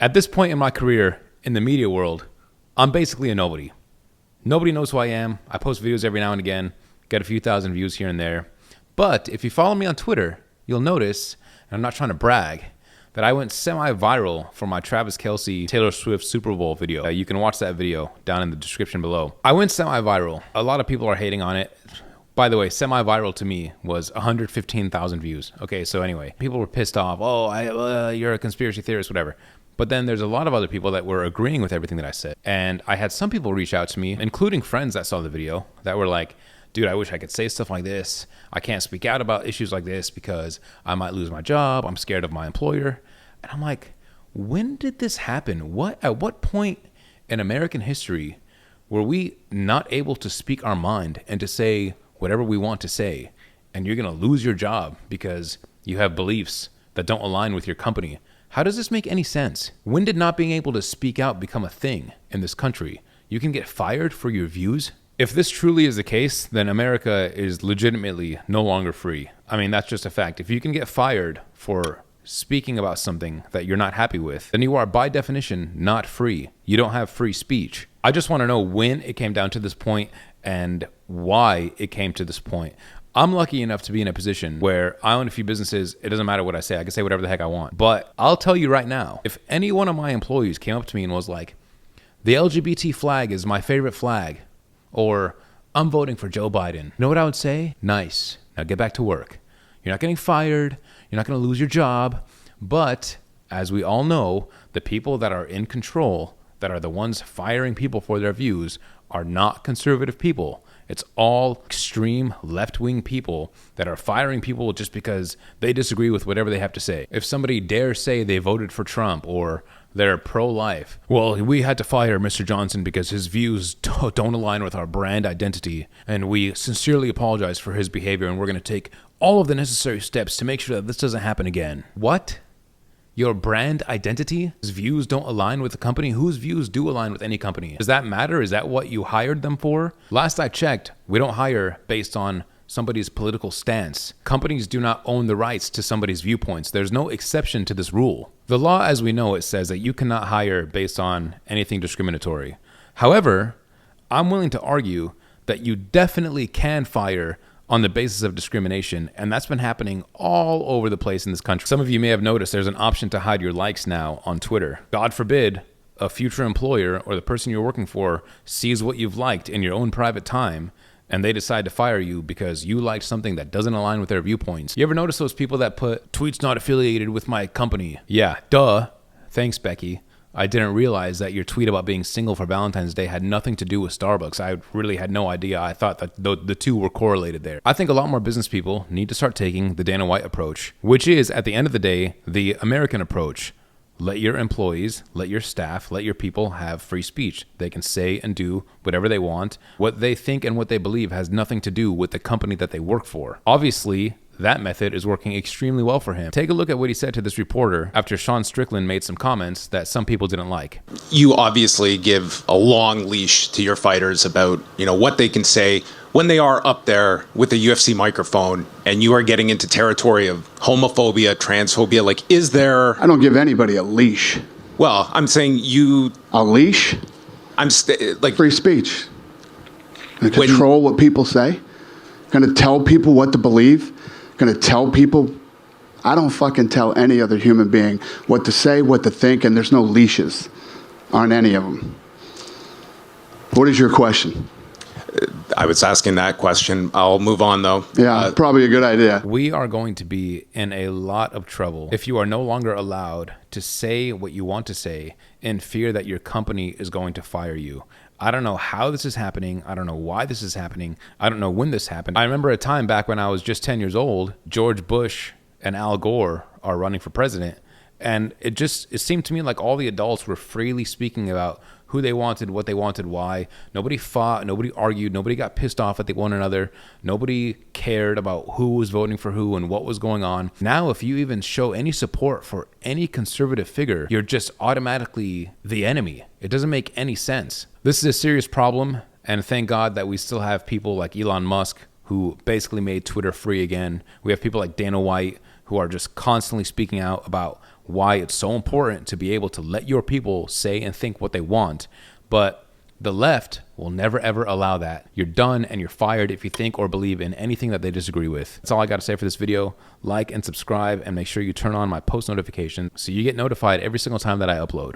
At this point in my career in the media world, I'm basically a nobody. Nobody knows who I am. I post videos every now and again, get a few thousand views here and there. But if you follow me on Twitter, you'll notice, and I'm not trying to brag, that I went semi-viral for my Travis Kelce Taylor Swift Super Bowl video. You can watch that video down in the description below. I went semi-viral. A lot of people are hating on it. By the way, semi-viral to me was 115,000 views. Okay, so anyway, people were pissed off. Oh, you're a conspiracy theorist, whatever. But then there's a lot of other people that were agreeing with everything that I said. And I had some people reach out to me, including friends that saw the video, that were like, dude, I wish I could say stuff like this. I can't speak out about issues like this because I might lose my job. I'm scared of my employer. And I'm like, when did this happen? At what point in American history were we not able to speak our mind and to say whatever we want to say, and you're going to lose your job because you have beliefs that don't align with your company? How does this make any sense? When did not being able to speak out become a thing in this country? You can get fired for your views? If this truly is the case, then America is legitimately no longer free. I mean, that's just a fact. If you can get fired for speaking about something that you're not happy with, then you are by definition not free. You don't have free speech. I just want to know when it came down to this point and why it came to this point. I'm lucky enough to be in a position where I own a few businesses. It doesn't matter what I say. I can say whatever the heck I want. But I'll tell you right now, if any one of my employees came up to me and was like, the LGBT flag is my favorite flag, or I'm voting for Joe Biden, you know what I would say? Nice. Now get back to work. You're not getting fired. You're not going to lose your job. But as we all know, the people that are in control, that are the ones firing people for their views, are not conservative people. It's all extreme left-wing people that are firing people just because they disagree with whatever they have to say. If somebody dares say they voted for Trump or they're pro-life, well, we had to fire Mr. Johnson because his views don't align with our brand identity, and we sincerely apologize for his behavior, and we're going to take all of the necessary steps to make sure that this doesn't happen again. What? Your brand identity? His views don't align with the company? Whose views do align with any company? Does that matter? Is that what you hired them for? Last I checked, we don't hire based on somebody's political stance. Companies do not own the rights to somebody's viewpoints. There's no exception to this rule. The law as we know it says that you cannot hire based on anything discriminatory. However, I'm willing to argue that you definitely can fire on the basis of discrimination, and that's been happening all over the place in this country. Some of you may have noticed there's an option to hide your likes now on Twitter. God forbid a future employer or the person you're working for sees what you've liked in your own private time and they decide to fire you because you liked something that doesn't align with their viewpoints. You ever notice those people that put tweets not affiliated with my company? Yeah, duh. Thanks, Becky. I didn't realize that your tweet about being single for Valentine's Day had nothing to do with Starbucks. I really had no idea. I thought that the two were correlated there. I think a lot more business people need to start taking the Dana White approach, which is, at the end of the day, the American approach. Let your employees, let your staff, let your people have free speech. They can say and do whatever they want. What they think and what they believe has nothing to do with the company that they work for. Obviously, that method is working extremely well for him. Take a look at what he said to this reporter after Sean Strickland made some comments that some people didn't like. You obviously give a long leash to your fighters about, what they can say when they are up there with a UFC microphone and you are getting into territory of homophobia, transphobia. Like, is there... I don't give anybody a leash. Well, I'm saying you... A leash? Free speech. And control what people say. Going to tell people what to believe. Going to tell people, I don't fucking tell any other human being what to say, what to think, and there's no leashes on any of them. What is your question? I was asking that question. I'll move on, though. Yeah, probably a good idea. We are going to be in a lot of trouble if you are no longer allowed to say what you want to say in fear that your company is going to fire you. I don't know how this is happening. I don't know why this is happening. I don't know when this happened. I remember a time back when I was just 10 years old, George Bush and Al Gore are running for president. And it seemed to me like all the adults were freely speaking about who they wanted, what they wanted, why. Nobody fought, nobody argued, nobody got pissed off at one another. Nobody cared about who was voting for who and what was going on. Now, if you even show any support for any conservative figure, you're just automatically the enemy. It doesn't make any sense. This is a serious problem, and thank God that we still have people like Elon Musk who basically made Twitter free again. We have people like Dana White who are just constantly speaking out about why it's so important to be able to let your people say and think what they want. But the left will never, ever allow that. You're done and you're fired if you think or believe in anything that they disagree with. That's all I got to say for this video. Like and subscribe, and make sure you turn on my post notifications so you get notified every single time that I upload.